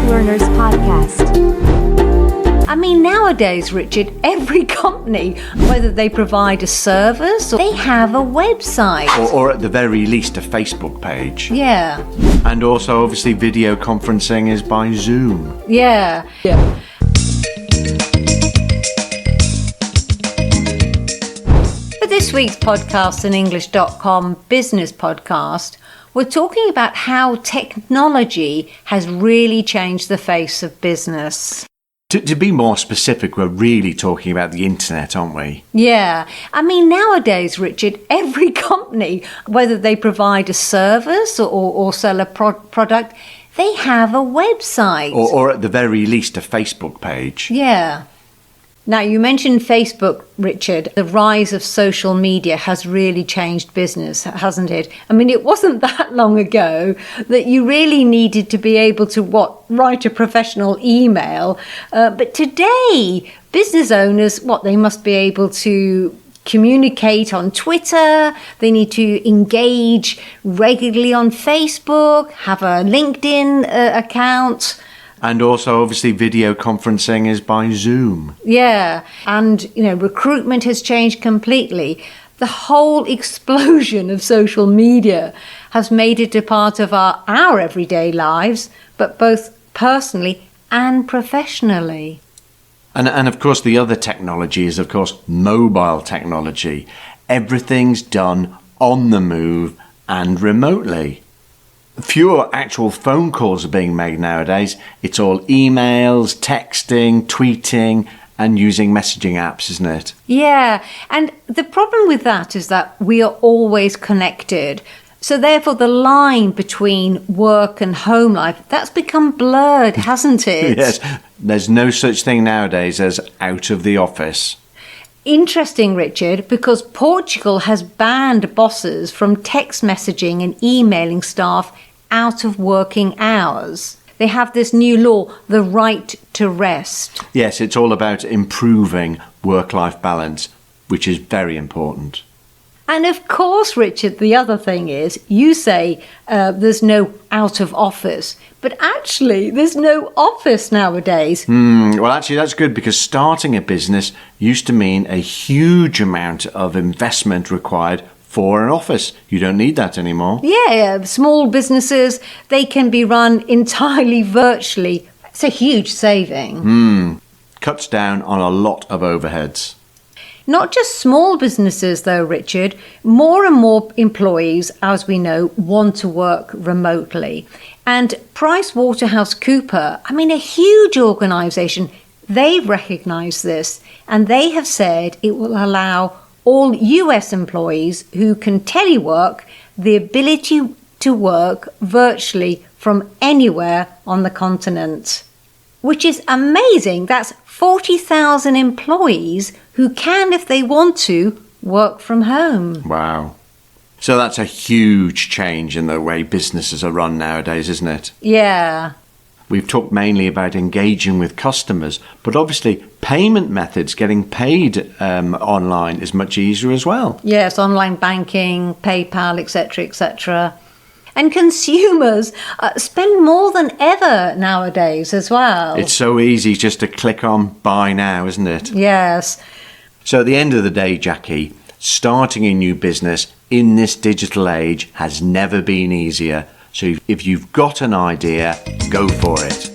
Learners Podcast. I mean, nowadays, Richard, every company, whether they provide a service or they have a website. Or at the very least, a Facebook page. Yeah. And also, obviously, video conferencing is by Zoom. Yeah. For this week's podcast, an English.com business podcast, we're talking about how technology has really changed the face of business. To be more specific, we're really talking about the internet, aren't we? Yeah. I mean, nowadays, Richard, every company, whether they provide a service or sell a product, they have a website. Or at the very least, a Facebook page. Yeah. Now, you mentioned Facebook, Richard. The rise of social media has really changed business, hasn't it? I mean, it wasn't that long ago that you really needed to be able to, write a professional email. But today, business owners, they must be able to communicate on Twitter. They need to engage regularly on Facebook, have a LinkedIn account. And also, obviously, video conferencing is by Zoom. Yeah. And, recruitment has changed completely. The whole explosion of social media has made it a part of our everyday lives, but both personally and professionally. And of course, the other technology is, of course, mobile technology. Everything's done on the move and remotely. Fewer actual phone calls are being made nowadays. It's all emails, texting, tweeting, and using messaging apps, isn't it? Yeah, and the problem with that is that we are always connected. So therefore, the line between work and home life, that's become blurred, hasn't it? Yes, there's no such thing nowadays as out of the office. Interesting, Richard, because Portugal has banned bosses from text messaging and emailing staff out of working hours. They have this new law, the right to rest. Yes, it's all about improving work-life balance, which is very important. And of course, Richard, the other thing is, you say there's no out of office, but actually there's no office nowadays. Well, actually, that's good because starting a business used to mean a huge amount of investment required for an office. You don't need that anymore. Yeah, small businesses, they can be run entirely virtually. It's a huge saving. Cuts down on a lot of overheads. Not just small businesses, though, Richard. More and more employees, as we know, want to work remotely. And 𝗃𝗏𝗄𝗏, a huge organisation, they've recognised this. And they have said it will allow all US employees who can telework the ability to work virtually from anywhere on the continent. Which is amazing. That's 40,000 employees who can, if they want to, work from home. Wow. So that's a huge change in the way businesses are run nowadays, isn't it? Yeah. We've talked mainly about engaging with customers, but obviously payment methods, getting paid online is much easier as well. Yes, online banking, PayPal, etc., etc. And consumers spend more than ever nowadays as well. It's so easy just to click on buy now, isn't it? Yes. So at the end of the day, Jackie, starting a new business in this digital age has never been easier. So if you've got an idea, go for it.